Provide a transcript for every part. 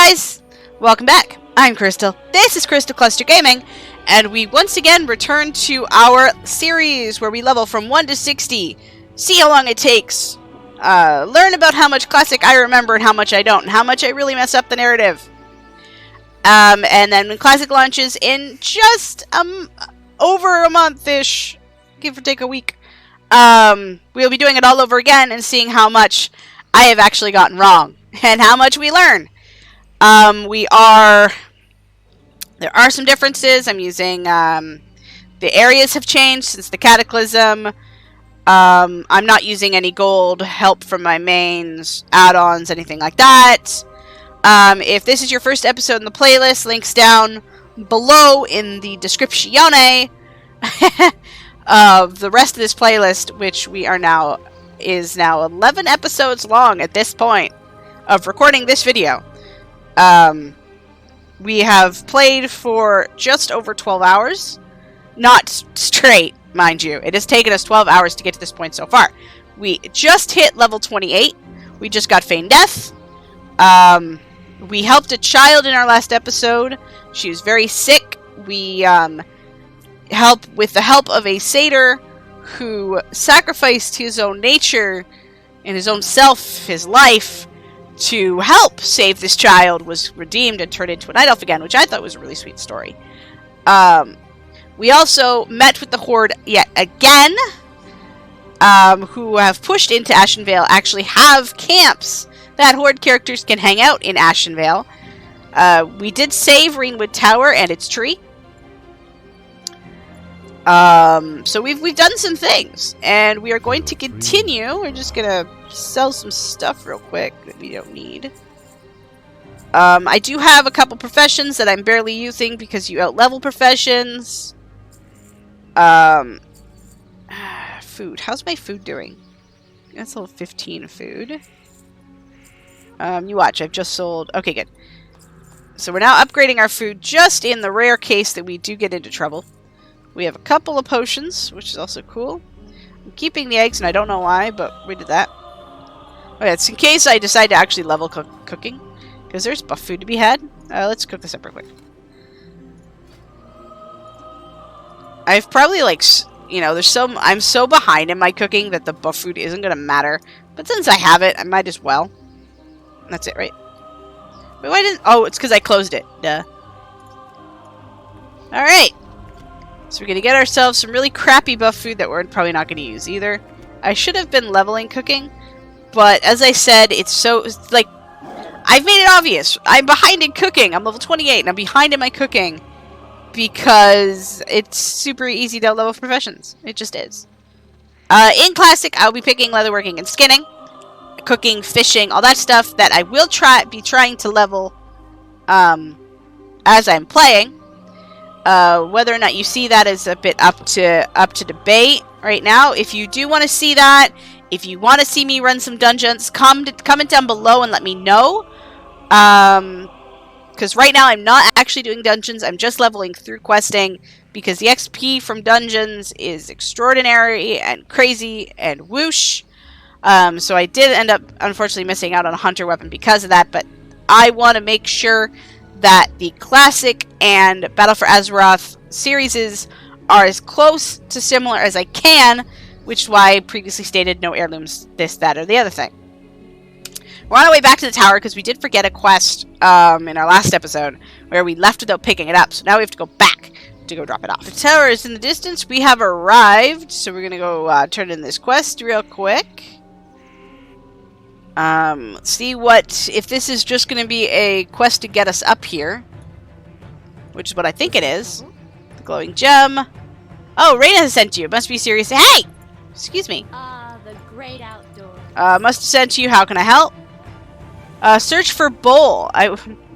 guys! Welcome back. I'm Crystal. This is Crystal Cluster Gaming, and we once again return to our series where we level from 1 to 60, see how long it takes, learn about how much classic I remember and how much I don't, and how much I really mess up the narrative. And then when classic launches in just over a month-ish, give or take a week, we'll be doing it all over again and seeing how much I have actually gotten wrong and how much we learn. There are some differences. I'm using, the areas have changed since the Cataclysm. I'm not using any gold help from my mains, add-ons, anything like that. If this is your first episode in the playlist, links down below in the description of the rest of this playlist, which is now 11 episodes long at this point of recording this video. We have played for just over 12 hours. Not straight, mind you. It has taken us 12 hours to get to this point so far. We just hit level 28. We just got Feigned Death. We helped a child in our last episode. She was very sick. We help with the help of a satyr who sacrificed his own nature and his own self, his life, to help save this child, was redeemed and turned into a night elf again, which I thought was a really sweet story. We also met with the Horde yet again, who have pushed into Ashenvale, actually have camps that Horde characters can hang out in Ashenvale. We did save Greenwood Tower and its tree. So we've done some things, and we are going to continue. We're just gonna sell some stuff real quick that we don't need. I do have a couple professions that I'm barely using because you out-level professions. Food. How's my food doing? That's level 15 food. You watch. I've just sold. Okay, good. So we're now upgrading our food just in the rare case that we do get into trouble. We have a couple of potions, which is also cool. I'm keeping the eggs, and I don't know why, but we did that. Okay, it's in case I decide to actually level cooking, because there's buff food to be had. Let's cook this up real quick. I've probably, like, I'm so behind in my cooking that the buff food isn't going to matter. But since I have it, I might as well. That's it, right? Wait, why didn't... Oh, it's because I closed it. Duh. Alright. So we're going to get ourselves some really crappy buff food that we're probably not going to use either. I should have been leveling cooking, but as I said, it's like, I've made it obvious. I'm behind in cooking. I'm level 28, and I'm behind in my cooking because it's super easy to level professions. It just is. In Classic, I'll be picking leatherworking and skinning, cooking, fishing, all that stuff that I will be trying to level as I'm playing. Whether or not you see that is a bit up to debate right now. If you do want to see that, if you want to see me run some dungeons, comment down below and let me know. Because right now I'm not actually doing dungeons. I'm just leveling through questing because the XP from dungeons is extraordinary and crazy and whoosh. So I did end up unfortunately missing out on a hunter weapon because of that. But I want to make sure that the Classic and Battle for Azeroth series are as close to similar as I can, which is why I previously stated no heirlooms, this, that, or the other thing. We're on our way back to the tower because we did forget a quest in our last episode where we left without picking it up, so now we have to go back to go drop it off. The tower is in the distance. We have arrived, so we're going to go turn in this quest real quick. Let's see if this is just going to be a quest to get us up here, which is what I think it is. The glowing gem. Oh, Raina has sent you. It must be serious. Hey! Excuse me. The great outdoors. Must have sent you. How can I help? Search for bowl.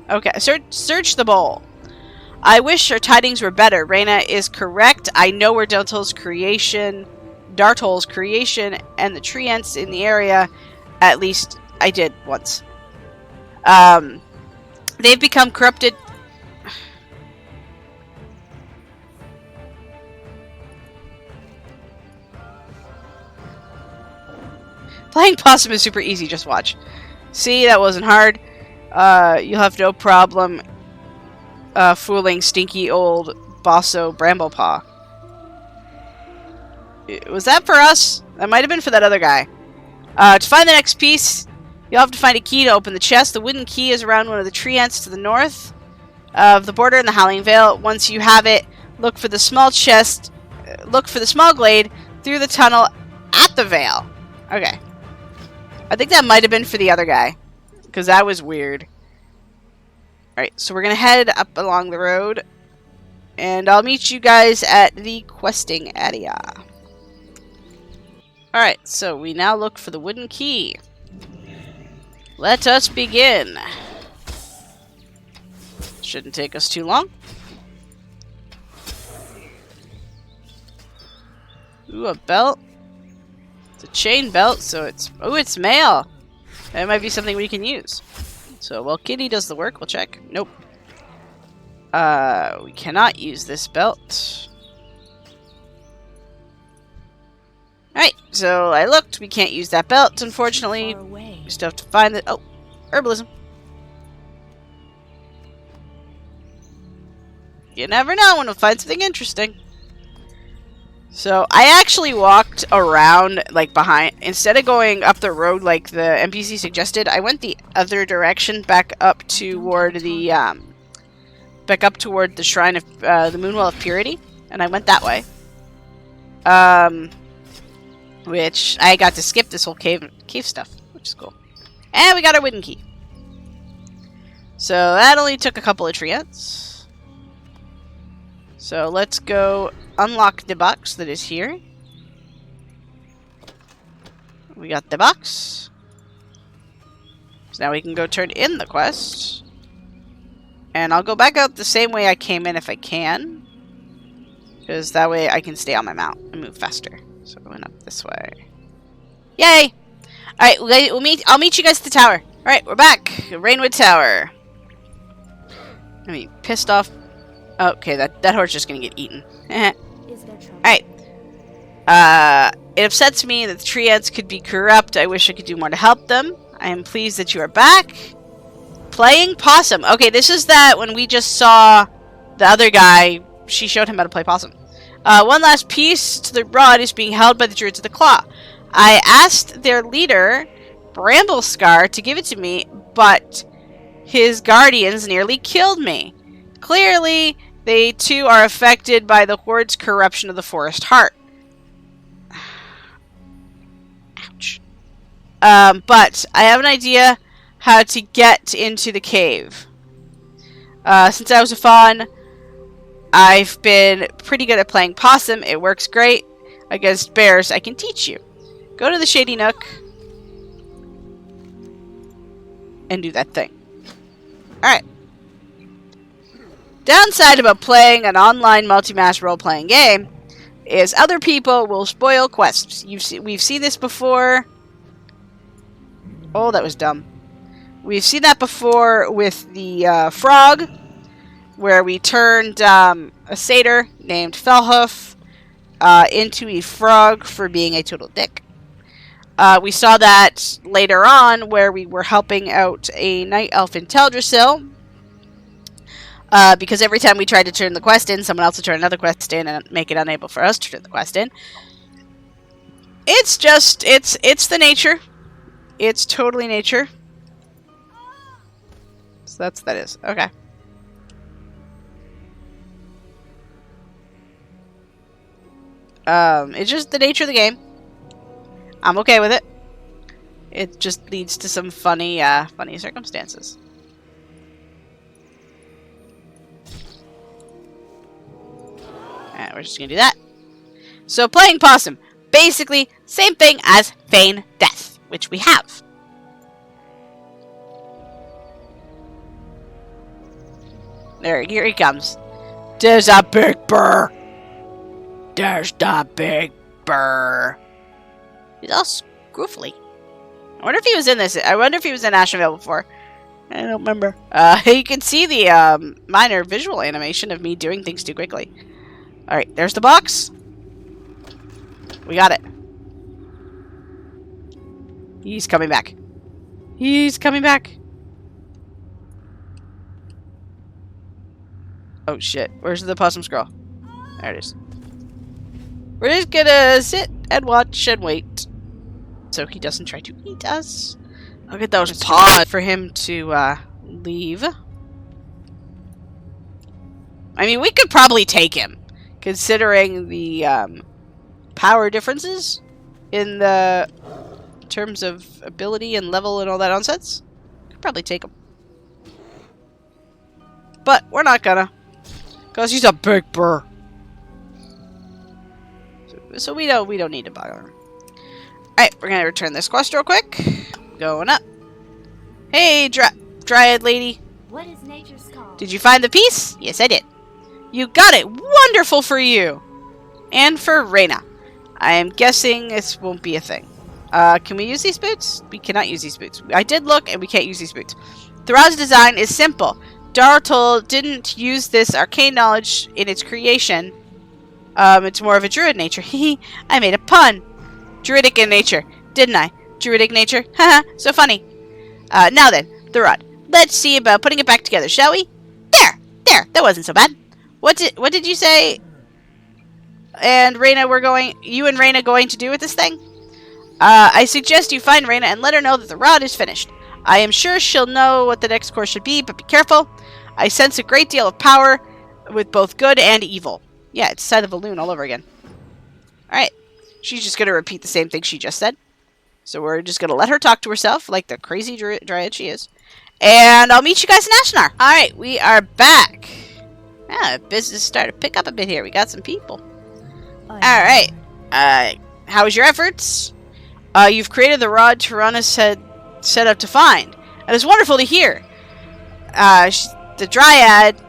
Okay, search the bowl. I wish our tidings were better. Raina is correct. I know where Dartol's creation, and the treants in the area. At least I did once. They've become corrupted. Playing Possum is super easy, just watch. See, that wasn't hard. You'll have no problem fooling stinky old Bosso Bramblepaw. Was that for us? That might have been for that other guy. To find the next piece, you'll have to find a key to open the chest. The wooden key is around one of the tree ants to the north of the border in the Howling Vale. Once you have it, look for the small chest. Look for the small glade through the tunnel at the Vale. Okay. I think that might have been for the other guy, because that was weird. Alright, so we're going to head up along the road, and I'll meet you guys at the questing area. Alright, so we now look for the wooden key. Let us begin. Shouldn't take us too long. Ooh, a belt. It's a chain belt, so it's... Oh, it's mail! That might be something we can use. So, while Kitty does the work, we'll check. Nope. We cannot use this belt. Alright, so I looked. We can't use that belt, unfortunately. We still have to find it. Oh, herbalism. You never know when we'll find something interesting. So, I actually walked around, like, behind. Instead of going up the road like the NPC suggested, I went the other direction, back up toward the, Shrine of, the Moonwell of Purity. And I went that way. Which, I got to skip this whole cave stuff, which is cool. And we got our wooden key. So, that only took a couple of tree ants. So, let's go unlock the box that is here. We got the box. So now we can go turn in the quest. And I'll go back out the same way I came in if I can. Because that way I can stay on my mount and move faster. So I went up this way. Yay! Alright, I'll meet you guys at the tower. Alright, we're back. Rainwood Tower. I mean, pissed off. Oh, okay, that horse is just gonna get eaten. Alright. It upsets me that the tree ants could be corrupt. I wish I could do more to help them. I am pleased that you are back. Playing possum. Okay, this is that when we just saw the other guy. She showed him how to play possum. One last piece to the rod is being held by the Druids of the Claw. I asked their leader, Bramblescar, to give it to me, but his guardians nearly killed me. Clearly, they too are affected by the Hordes' corruption of the Forest Heart. Ouch. But I have an idea how to get into the cave. Since I was a fawn, I've been pretty good at playing possum. It works great against bears. I can teach you. Go to the Shady Nook and do that thing. Alright. Downside about playing an online multi-mass role-playing game is other people will spoil quests. We've seen this before. Oh, that was dumb. We've seen that before with the frog, where we turned a satyr named Fellhoof into a frog for being a total dick. We saw that later on, where we were helping out a night elf in Teldrassil. Because every time we tried to turn the quest in, someone else would turn another quest in and make it unable for us to turn the quest in. It's just, it's the nature. It's totally nature. So that's what that is. Okay. It's just the nature of the game. I'm okay with it. It just leads to some funny circumstances. And we're just gonna do that. So playing possum, basically same thing as feign death, which we have. Here he comes. There's a big burr. There's the big burr. He's all scruffly. I wonder if he was in this. I wonder if he was in Ashenvale before. I don't remember. You can see the minor visual animation of me doing things too quickly. Alright, there's the box. We got it. He's coming back. He's coming back. Oh shit. Where's the possum scroll? There it is. We're just gonna sit and watch and wait. So he doesn't try to eat us. I'll get those paws for him to leave. I mean, we could probably take him, considering the power differences in the terms of ability and level and all that nonsense. Could probably take him. But we're not gonna. Because he's a big burr. So we don't need to bother him. Alright, we're gonna return this quest real quick. Going up. Hey, Dryad lady. What is nature's call? Did you find the piece? Yes, I did. You got it. Wonderful for you. And for Reyna. I am guessing this won't be a thing. Can we use these boots? We cannot use these boots. I did look, and we can't use these boots. The Ra's design is simple. Dartol didn't use this arcane knowledge in its creation. It's more of a druid nature. Hehe, I made a pun. Druidic in nature, didn't I? Druidic nature, haha, so funny. Now then, the rod. Let's see about putting it back together, shall we? There, that wasn't so bad. What did you say? And Reyna, you and Reyna going to do with this thing? I suggest you find Reyna and let her know that the rod is finished. I am sure she'll know what the next course should be, but be careful. I sense a great deal of power with both good and evil. Yeah, it's Side of a Loon all over again. Alright. She's just going to repeat the same thing she just said. So we're just going to let her talk to herself like the crazy dryad she is. And I'll meet you guys in Ashenvales. Alright, we are back. Yeah, business started to pick up a bit here. We got some people. Alright. How was your efforts? You've created the rod Tyrannus had set up to find. It was wonderful to hear. The Dryad,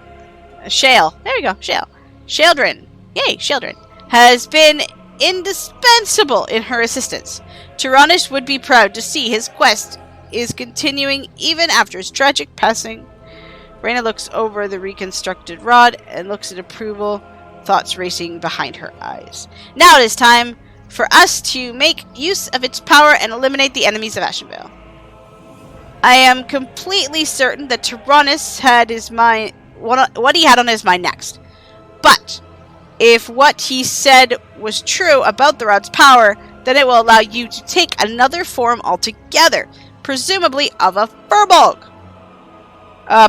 Shale. There we go, Shale. Sheldrin. Yay, Sheldrin. Has been indispensable in her assistance. Tyrannus would be proud to see his quest is continuing even after his tragic passing. Reyna looks over the reconstructed rod and looks at approval, thoughts racing behind her eyes. Now it is time for us to make use of its power and eliminate the enemies of Ashenvale. I am completely certain that Tyrannus had his mind, what he had on his mind next. But if what he said was true about the rod's power, then it will allow you to take another form altogether, presumably of a Furbolg.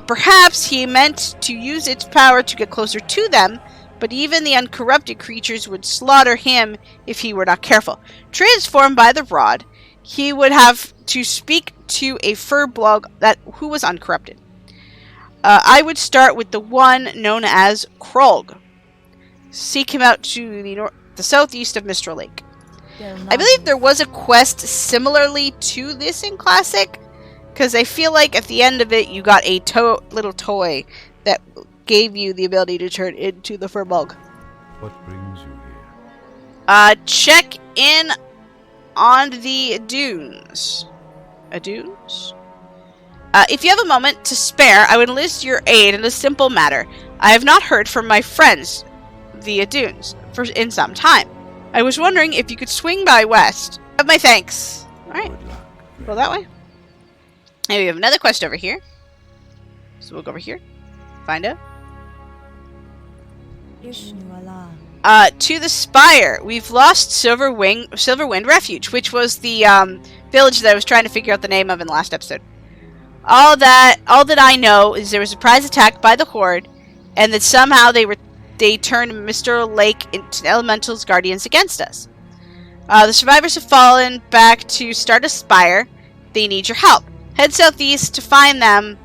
Perhaps he meant to use its power to get closer to them, but even the uncorrupted creatures would slaughter him if he were not careful. Transformed by the rod, he would have to speak to a Furbolg who was uncorrupted. I would start with the one known as Krolg. Seek him out to the southeast of Mistral Lake. I believe there was a quest similarly to this in Classic, because I feel like at the end of it you got a little toy that gave you the ability to turn into the Furbolg. What brings you here? Check in on the dunes. Dunes? If you have a moment to spare, I would enlist your aid in a simple matter. I have not heard from my friends, the dunes, in some time. I was wondering if you could swing by west. Have my thanks. Alright. Go that way. And we have another quest over here. So we'll go over here. Find out. To the Spire. We've lost Silverwind Refuge, which was the village that I was trying to figure out the name of in the last episode. All that I know is there was a surprise attack by the Horde, and that somehow they turned Mr. Lake into Elemental's guardians against us. The survivors have fallen back to start a Spire. They need your help. Head southeast to find them.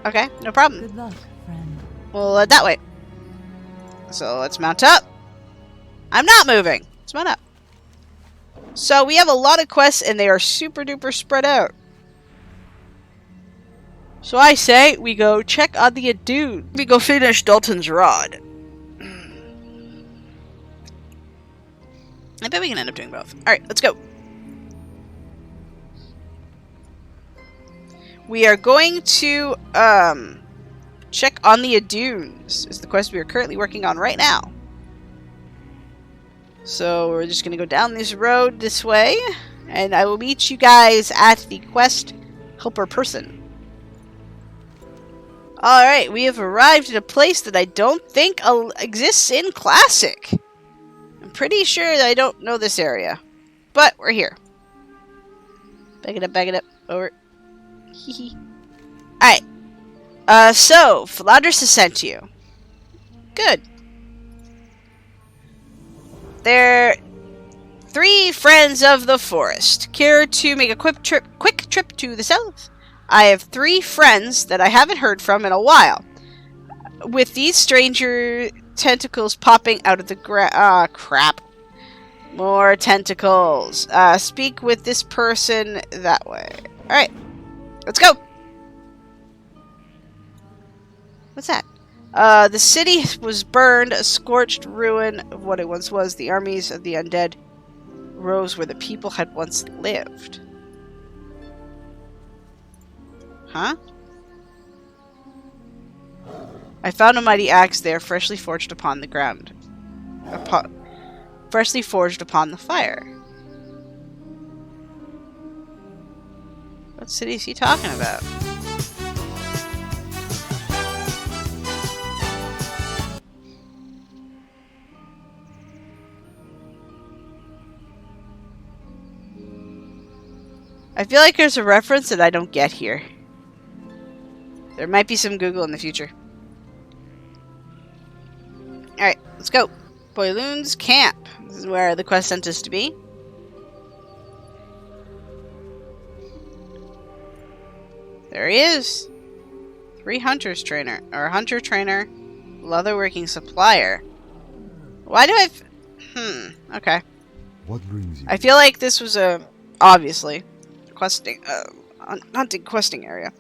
Okay, no problem. Good luck, friend. We'll head that way. So let's mount up. I'm not moving. Let's mount up. So we have a lot of quests, and they are super duper spread out. So I say we go check on the dude. We go finish Dalton's rod. I bet we can end up doing both. Alright, let's go. We are going to check on the dunes. Is the quest we are currently working on right now. So we're just going to go down this road this way. And I will meet you guys at the quest helper person. Alright, we have arrived at a place that I don't think exists in Classic. I'm pretty sure that I don't know this area. But we're here. Back it up, over. Hehe. Alright. So, Philandris has sent you. Good. They're 3 friends of the forest. Care to make a quick trip to the south? I have 3 friends that I haven't heard from in a while. With these stranger tentacles popping out of the crap. More tentacles. Speak with this person that way. Alright. Let's go. What's that? The city was burned, a scorched ruin of what it once was. The armies of the undead rose where the people had once lived. Huh? I found a mighty axe there, freshly forged upon the ground. Freshly forged upon the fire. What city is he talking about? I feel like there's a reference that I don't get here. There might be some Google in the future. Alright, let's go. Boyloon's camp. This is where the quest sent us to be. There he is. 3 hunters trainer. Or hunter trainer. Leatherworking supplier. Why do I... Okay. What brings you? I feel like this was obviously questing, hunting questing area.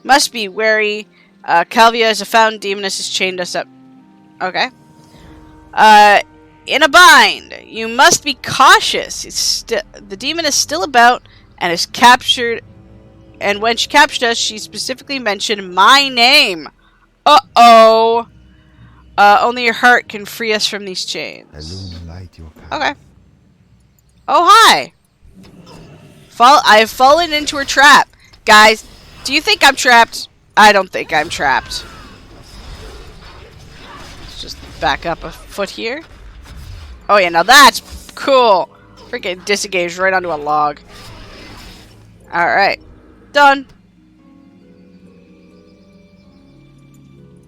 Must be wary. Calvia is a found demoness has chained us up. Okay. In a bind. You must be cautious. The demon is still about and is captured. And when she captured us, she specifically mentioned my name. Uh-oh. Only your heart can free us from these chains. Illuminate your path. Okay. Oh, hi. I have fallen into her trap. Guys, do you think I'm trapped? I don't think I'm trapped. Let's just back up a foot here. Oh, yeah, now that's cool. Freaking disengaged right onto a log. Alright. Done.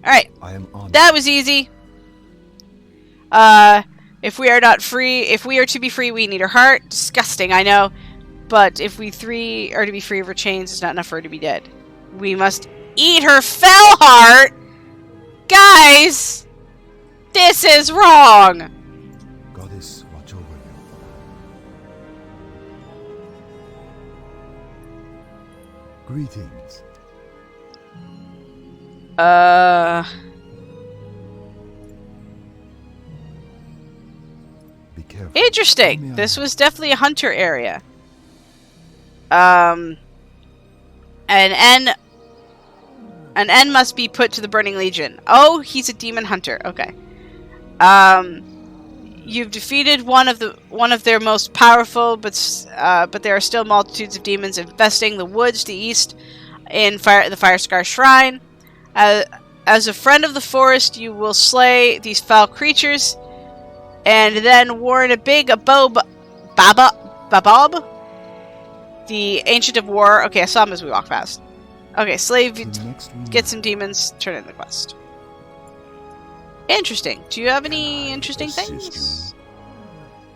Alright. That was easy. If we are not free, if we are to be free, we need her heart. Disgusting, I know. But if we 3 are to be free of her chains, it's not enough for her to be dead. We must eat her fell heart! Guys! This is wrong! Goddess, watch over you. Greetings. Be careful. Interesting. This was definitely a hunter area. An N must be put to the Burning Legion. Oh, he's a demon hunter. Okay. You've defeated one of their most powerful, but there are still multitudes of demons infesting the woods to the east in the Fire Scar Shrine. As a friend of the forest, you will slay these foul creatures, and then warn a big Babob, the Ancient of War. Okay, I saw him as we walked past. Okay, slave, get some demons, turn in the quest. Interesting. Do you have any interesting things?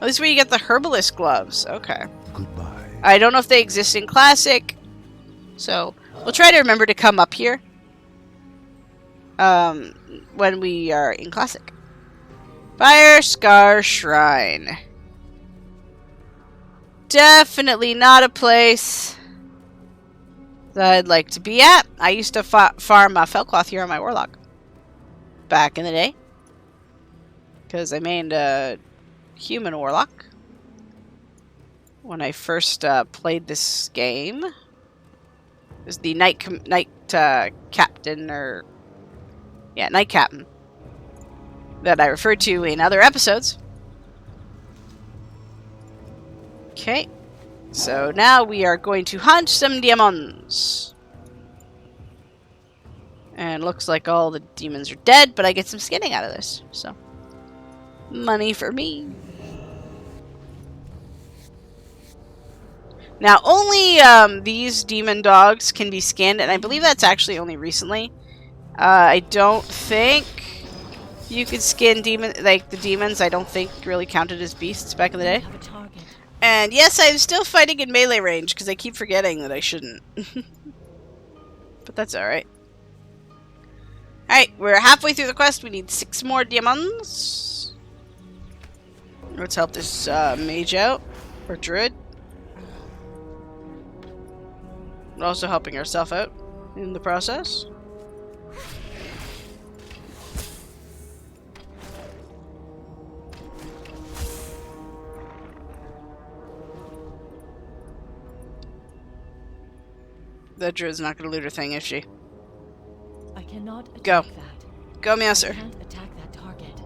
Oh, this is where you get the herbalist gloves. Okay. Goodbye. I don't know if they exist in Classic, so we'll try to remember to come up here when we are in Classic. Fire Scar Shrine. Definitely not a place that I'd like to be at. I used to farm Felcloth here on my Warlock back in the day, because I made a human Warlock when I first played this game. It was the Knight Captain, or yeah, Knight Captain, that I referred to in other episodes. Okay, so now we are going to hunt some demons. And looks like all the demons are dead, but I get some skinning out of this. So, money for me. Now, only these demon dogs can be skinned, and I believe that's actually only recently. I don't think you could skin the demons. I don't think really counted as beasts back in the day. And yes, I'm still fighting in melee range because I keep forgetting that I shouldn't. But that's alright. Alright, we're halfway through the quest. We need 6 more demons. Let's help this mage out. Or druid. We're also helping ourselves out in the process. That druid's not going to loot her thing, is she? I cannot attack Go. that. Go, I Meowser. can't attack that target.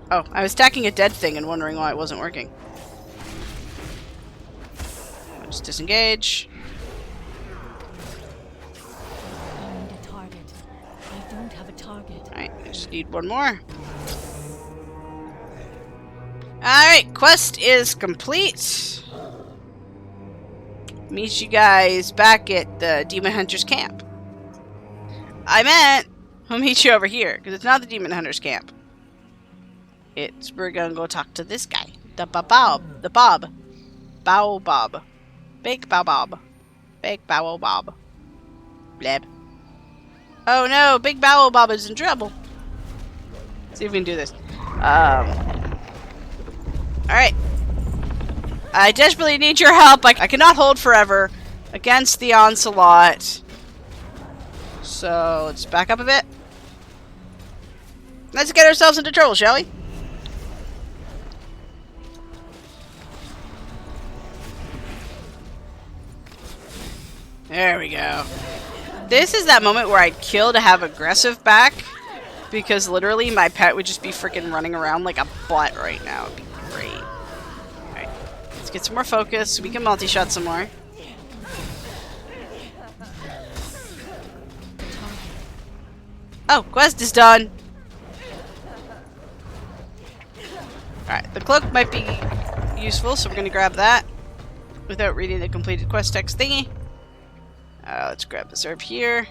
Oh, I was attacking a dead thing and wondering why it wasn't working. Just disengage. I need a target. I don't have a target. Alright, I just need one more. Alright, quest is complete. Meet you guys back at the Demon Hunter's camp. I meant we'll meet you over here, because it's not the Demon Hunter's camp. We're gonna go talk to this guy. The Bob. The Bob. Bow Bob. Big Bow Bob. Big Bow Bob. Bleb. Oh no, Big Bow Bob is in trouble. Let's see if we can do this. Alright. I desperately need your help. I cannot hold forever against the onslaught. So, let's back up a bit. Let's get ourselves into trouble, shall we? There we go. This is that moment where I'd kill to have aggressive back. Because literally my pet would just be freaking running around like a butt right now. It'd be great. Alright. Let's get some more focus so we can multi-shot some more. Oh, quest is done. Alright, the cloak might be useful, so we're going to grab that without reading the completed quest text thingy. Let's grab this herb here.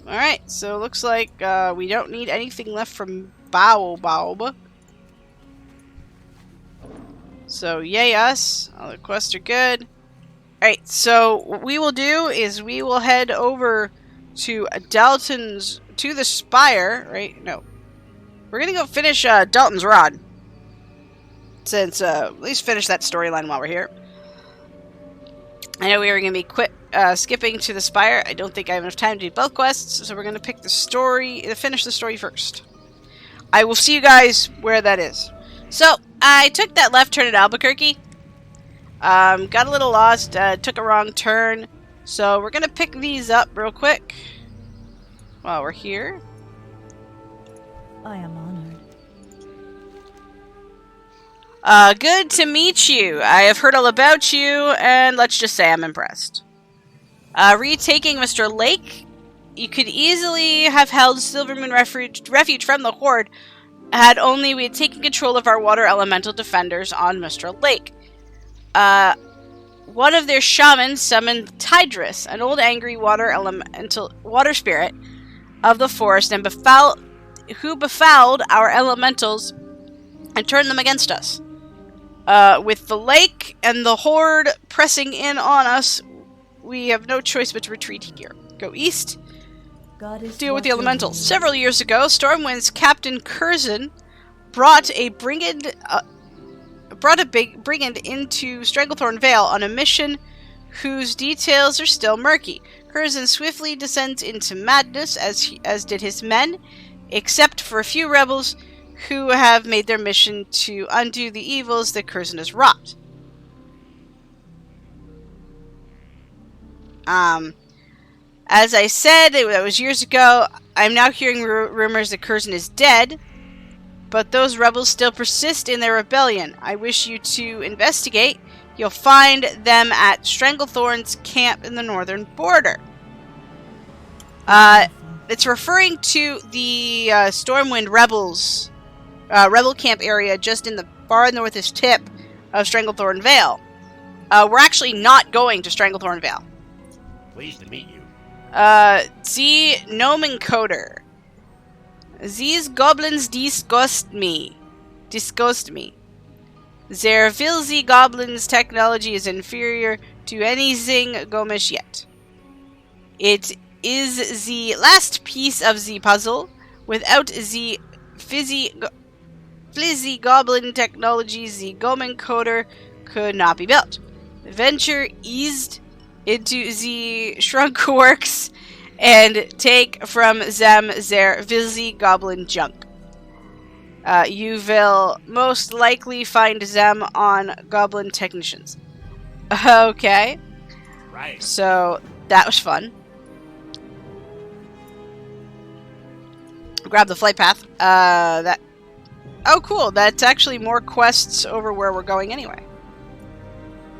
Alright, so it looks like we don't need anything left from Bob. So, yay us. All the quests are good. Alright, so what we will do is we will head over to Dalton's, to the Spire, right? No. We're gonna go finish Dalton's Rod. Since, at least finish that storyline while we're here. I know we were going to be skipping to the Spire. I don't think I have enough time to do both quests, so we're going to pick the story, finish the story first. I will see you guys where that is. So, I took that left turn at Albuquerque. Got a little lost, took a wrong turn. So, we're going to pick these up real quick while we're here. I am honored. Good to meet you. I have heard all about you, and let's just say I'm impressed. Retaking Mr. Lake, you could easily have held Silverwind Refuge from the Horde had only we had taken control of our water elemental defenders on Mr. Lake. One of their shamans summoned Tidris, an old angry water spirit of the forest, and who befouled our elementals and turned them against us. With the lake and the horde pressing in on us, we have no choice but to retreat here. Go east, deal with the elementals. Several years ago, Stormwind's Captain Curzon brought a brigand into Stranglethorn Vale on a mission whose details are still murky. Curzon swiftly descends into madness, as did his men, except for a few rebels who have made their mission to undo the evils that Curzon has wrought. As I said, that was years ago. I'm now hearing rumors that Curzon is dead, but those rebels still persist in their rebellion. I wish you to investigate. You'll find them at Stranglethorn's camp in the northern border. It's referring to the Stormwind Rebels, Rebel camp area just in the far northest tip of Stranglethorn Vale. We're actually not going to Stranglethorn Vale. Pleased to meet you. The nomenclator. These goblins disgust me. Their filthy goblins' technology is inferior to anything Gomish yet. It is the last piece of the puzzle. Without the flizzy goblin technology, the Gomen Coder could not be built. Venture eased into the shrunk works and take from them their filthy goblin junk. You will most likely find them on Goblin Technicians. Okay. Right. So, that was fun. Grab the flight path. Oh, cool. That's actually more quests over where we're going anyway.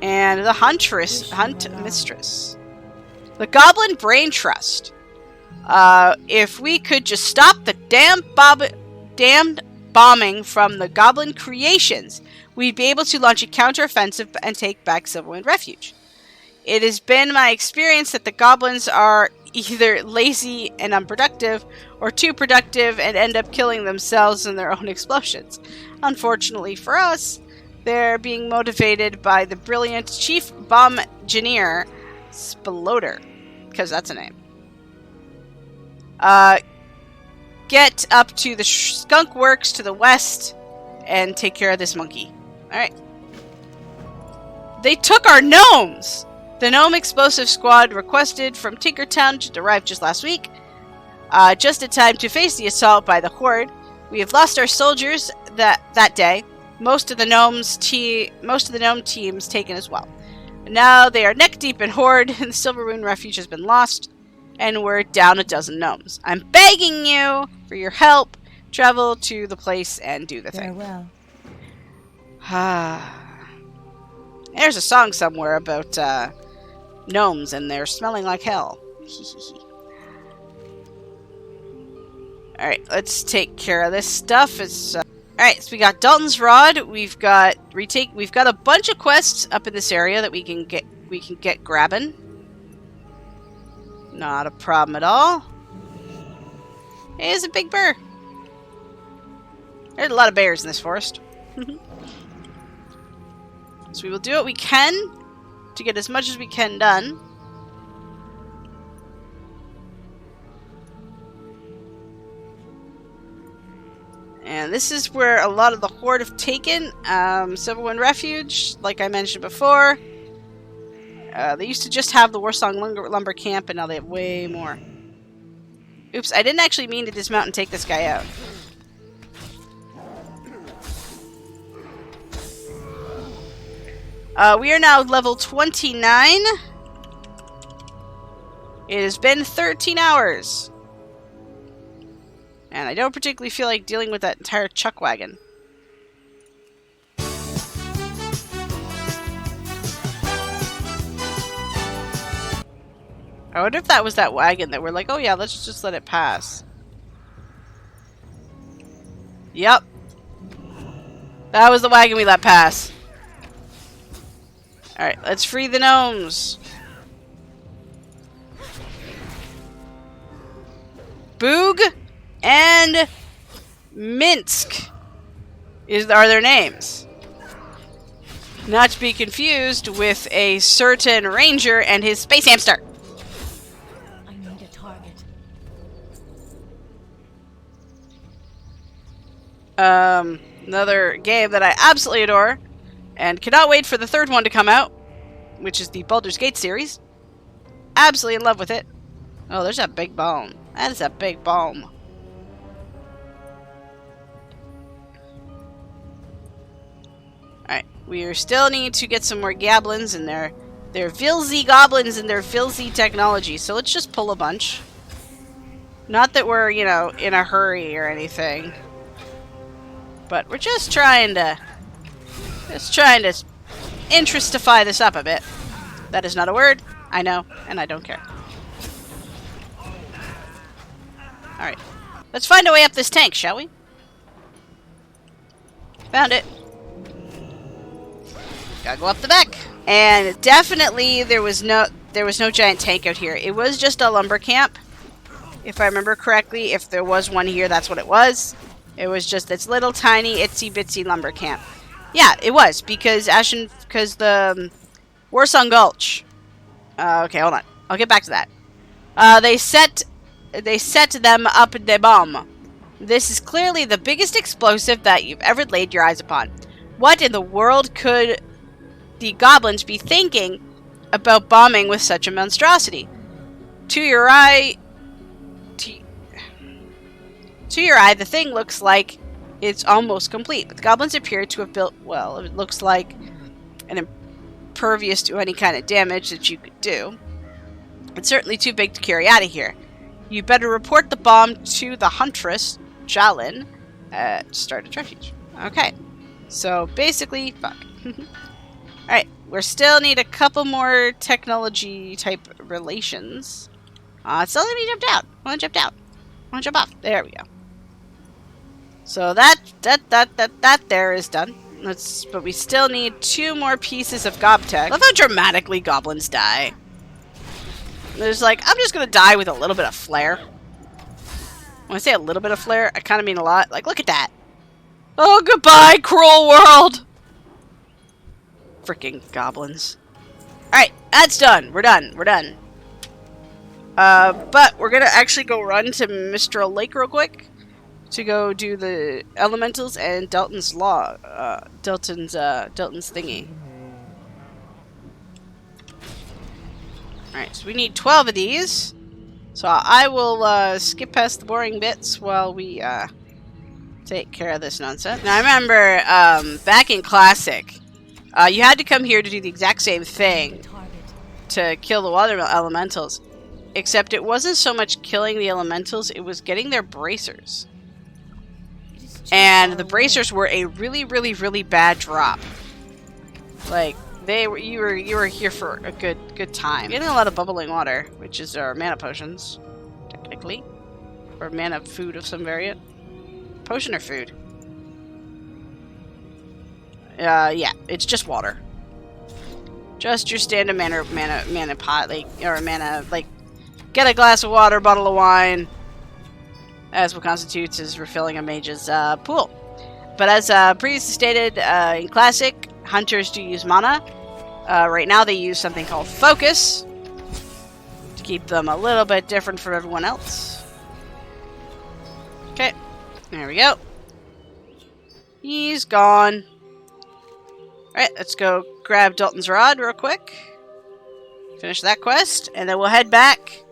And the Hunt Mistress. The Goblin Brain Trust. If we could just stop the damned bombing from the Goblin creations, we'd be able to launch a counteroffensive and take back Silverwind Refuge. It has been my experience that the goblins are either lazy and unproductive, or too productive and end up killing themselves in their own explosions. Unfortunately for us, they're being motivated by the brilliant Chief Bomb Engineer, Sploder, because that's a name. Get up to the Skunk Works to the west and take care of this monkey. Alright. They took our gnomes! The Gnome Explosive Squad requested from Tinkertown just arrived just last week. Just in time to face the assault by the Horde. We have lost our soldiers that day. Most of the gnome teams taken as well. Now they are neck deep in Horde, and the Silverwind Refuge has been lost, and we're down a dozen gnomes. I'm begging you for your help. Travel to the place and do the thing. Farewell. There's a song somewhere about gnomes and they're smelling like hell. Alright, let's take care of this stuff. Alright, so we got Dalton's Rod. We've got a bunch of quests up in this area that we can get grabbing. Not a problem at all. Hey, there's a big bear. There's a lot of bears in this forest. So we will do what we can to get as much as we can done. And this is where a lot of the Horde have taken. Silverwind Refuge, like I mentioned before. They used to just have the Warsong Lumber Camp, and now they have way more. Oops, I didn't actually mean to dismount and take this guy out. We are now level 29. It has been 13 hours. And I don't particularly feel like dealing with that entire chuck wagon. I wonder if that was that wagon that we're like, oh yeah, let's just let it pass. Yep. That was the wagon we let pass. Alright, let's free the gnomes. Boog and Minsk are their names. Not to be confused with a certain ranger and his space hamster. I need a target. Another game that I absolutely adore. And cannot wait for the third one to come out, which is the Baldur's Gate series. Absolutely in love with it. Oh, there's that big bomb. That is a big bomb. Alright, we still need to get some more goblins and their filthy goblins and their filthy technology. So let's just pull a bunch. Not that we're, you know, in a hurry or anything. But we're just trying to interestify this up a bit. That is not a word. I know, and I don't care. Alright. Let's find a way up this tank, shall we? Found it. Gotta go up the back. And definitely there was no giant tank out here. It was just a lumber camp. If I remember correctly, if there was one here, that's what it was. It was just this little tiny itsy bitsy lumber camp. Yeah, it was because the Warsong Gulch. Okay, hold on. I'll get back to that. They set them up the bomb. This is clearly the biggest explosive that you've ever laid your eyes upon. What in the world could the goblins be thinking about bombing with such a monstrosity? To your eye, the thing looks like it's almost complete, but the goblins appear to have built, well, it looks like an impervious to any kind of damage that you could do. It's certainly too big to carry out of here. You better report the bomb to the Huntress, Jalin, start a refuge. Okay. So, basically, fuck. Alright, we still need a couple more technology-type relations. Still let me jump out. I want to jump out. I want to jump off. There we go. So that there is done. But we still need 2 more pieces of gob tech. Love how dramatically goblins die. There's like, I'm just gonna die with a little bit of flair. When I say a little bit of flair, I kind of mean a lot. Like, look at that. Oh, goodbye, cruel world! Freaking goblins. Alright, that's done. We're done. We're done. But we're gonna actually go run to Mistral Lake real quick to go do the elementals and Dalton's law. Dalton's thingy. Alright, so we need 12 of these. So I will skip past the boring bits while we take care of this nonsense. Now I remember back in Classic, you had to come here to do the exact same thing to kill the water elementals. Except it wasn't so much killing the elementals, it was getting their bracers. And the bracers were a really, really, really bad drop. Like, you were here for a good time. Getting a lot of bubbling water, which is our mana potions, technically. Or mana food of some variant. Potion or food? Yeah, it's just water. Just your standard mana pot, like, or mana, like, get a glass of water, bottle of wine. As what constitutes is refilling a mage's pool. But as previously stated, in Classic, hunters do use mana. Right now they use something called Focus to keep them a little bit different from everyone else. Okay, there we go. He's gone. Alright, let's go grab Dalton's Rod real quick. Finish that quest, and then we'll head back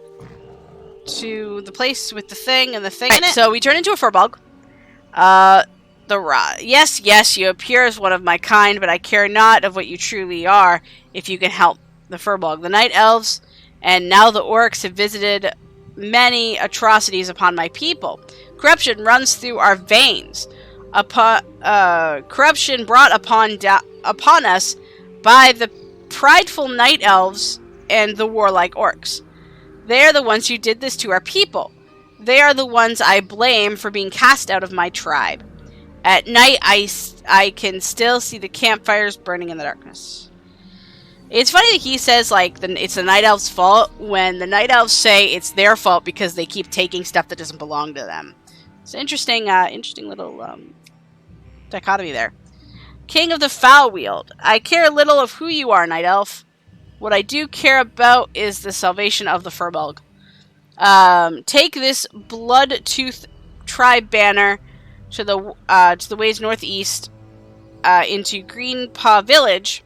to the place with the thing and the thing in it. So we turn into a Furbolg. The rod. Yes, you appear as one of my kind, but I care not of what you truly are if you can help the Furbolg. The Night Elves and now the Orcs have visited many atrocities upon my people. Corruption runs through our veins. Corruption brought upon us by the prideful Night Elves and the warlike Orcs. They are the ones who did this to our people. They are the ones I blame for being cast out of my tribe. At night, I can still see the campfires burning in the darkness. It's funny that he says, like, it's the Night Elves' fault, when the Night Elves say it's their fault because they keep taking stuff that doesn't belong to them. It's an interesting little dichotomy there. King of the Foul Wield. I care little of who you are, Night Elf. What I do care about is the salvation of the Furbolg. Take this Bloodtooth tribe banner to the ways northeast into Green Paw Village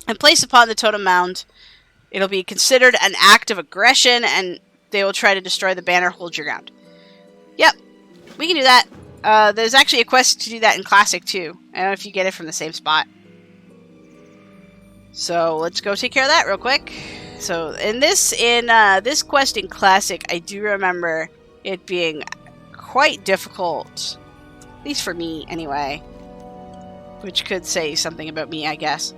and place upon the totem mound. It'll be considered an act of aggression, and they will try to destroy the banner. Hold your ground. Yep, we can do that. There's actually a quest to do that in Classic too. I don't know if you get it from the same spot. So let's go take care of that real quick. So in this quest in Classic, I do remember it being quite difficult, at least for me anyway, which could say something about me, I guess.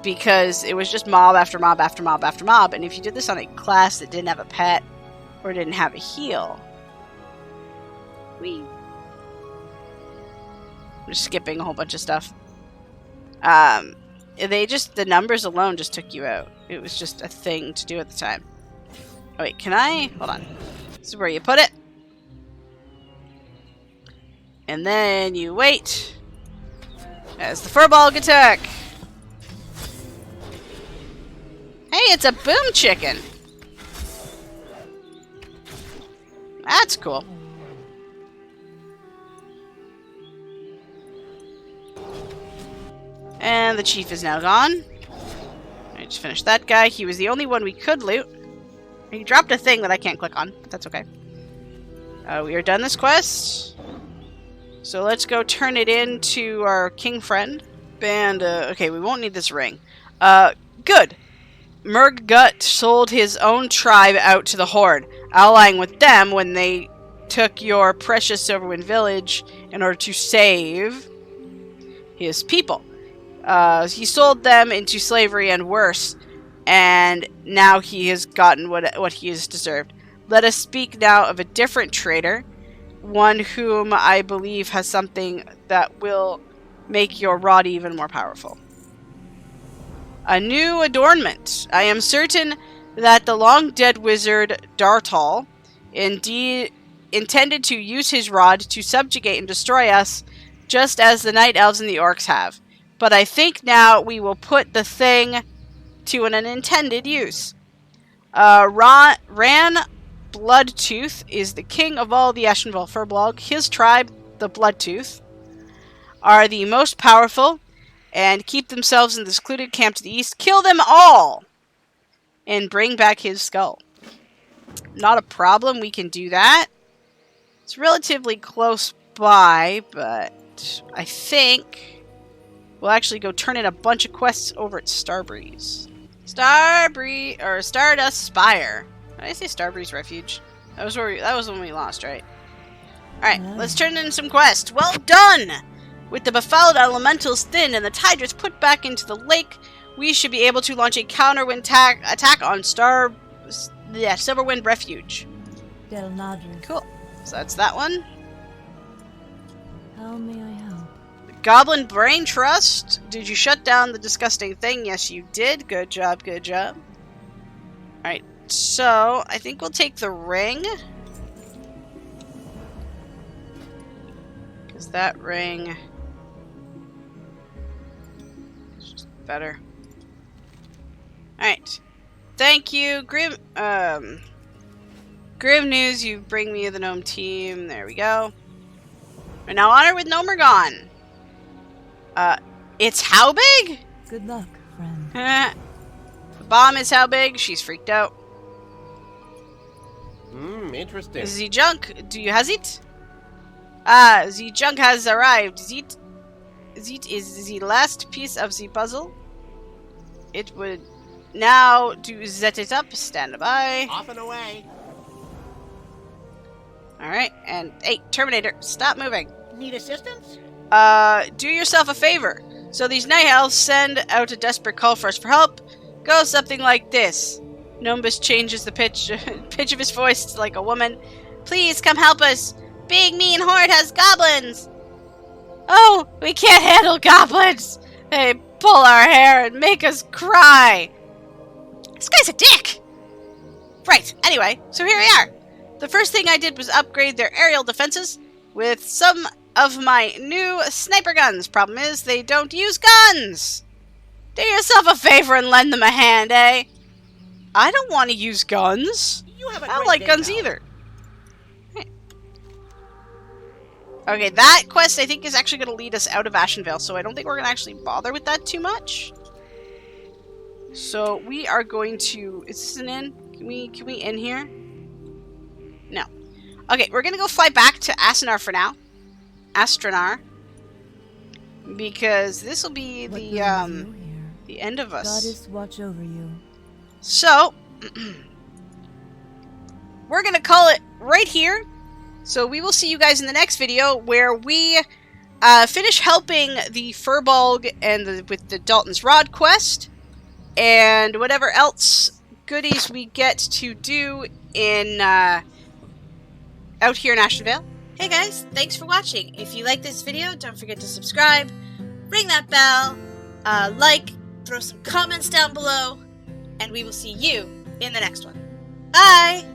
Because it was just mob after mob after mob after mob, and if you did this on a class that didn't have a pet or didn't have a heal, I'm just skipping a whole bunch of stuff. The numbers alone just took you out. It was just a thing to do at the time. Oh wait, can I? Hold on. This is where you put it. And then you wait as the Furbolg attack. Hey, it's a boom chicken. That's cool. And the chief is now gone. I just finished that guy. He was the only one we could loot. He dropped a thing that I can't click on, but that's okay. We are done this quest. So let's go turn it in to our king friend. And, okay, we won't need this ring. Good. Murgut sold his own tribe out to the Horde, allying with them when they took your precious Silverwind village in order to save his people. He sold them into slavery and worse, and now he has gotten what he has deserved. Let us speak now of a different traitor, one whom I believe has something that will make your rod even more powerful. A new adornment. I am certain that the long-dead wizard Dartol indeed intended to use his rod to subjugate and destroy us, just as the night elves and the orcs have. But I think now we will put the thing to an unintended use. Ran Bloodtooth is the king of all the Ashenvales Furbolg. His tribe, the Bloodtooth, are the most powerful and keep themselves in the secluded camp to the east. Kill them all and bring back his skull. Not a problem. We can do that. It's relatively close by, but I think we'll actually go turn in a bunch of quests over at Starbreeze. Stardust Spire. Did I say Starbreeze Refuge? That was when we lost, right? Alright, let's turn in some quests. Well done! With the befouled elementals thinned and the Tidris put back into the lake, we should be able to launch a counter-wind attack on Silverwind Refuge. Cool. So that's that one. How may I help? Goblin Brain Trust. Did you shut down the disgusting thing? Yes, you did. Good job, good job. Alright, so I think we'll take the ring. Because that ring is just better. Alright. Thank you, Grim News, you bring me the gnome team. There we go. We're now honored with Nomergon. It's how big? Good luck, friend. The bomb is how big? She's freaked out. Interesting. The junk, do you has it? The junk has arrived. Zit is the last piece of the puzzle. It would now to set it up. Stand by. Off and away. Alright, and hey, Terminator, stop moving. Need assistance? Do yourself a favor. So these night elves send out a desperate call for us for help. Go something like this. Nombus changes the pitch of his voice to like a woman. Please come help us. Big mean horde has goblins. Oh, we can't handle goblins. They pull our hair and make us cry. This guy's a dick. Right, anyway, so here we are. The first thing I did was upgrade their aerial defenses with some of my new sniper guns. Problem is, they don't use guns. Do yourself a favor and lend them a hand, eh? I don't want to use guns. I don't like guns either. Okay, that quest I think is actually going to lead us out of Ashenvale, so I don't think we're going to actually bother with that too much. So we are going to... Is this an inn? Can we in here? No. Okay, we're going to go fly back to Asenar for now. Astranar. Because this will be the end of us. Goddess watch over you. So, we're going to call it right here. So we will see you guys in the next video where we finish helping the Furbolg and with the Dalton's Rod quest, and whatever else goodies we get to do in out here in Ashenvale. Hey guys, thanks for watching. If you like this video, don't forget to subscribe, ring that bell, like, throw some comments down below, and we will see you in the next one. Bye!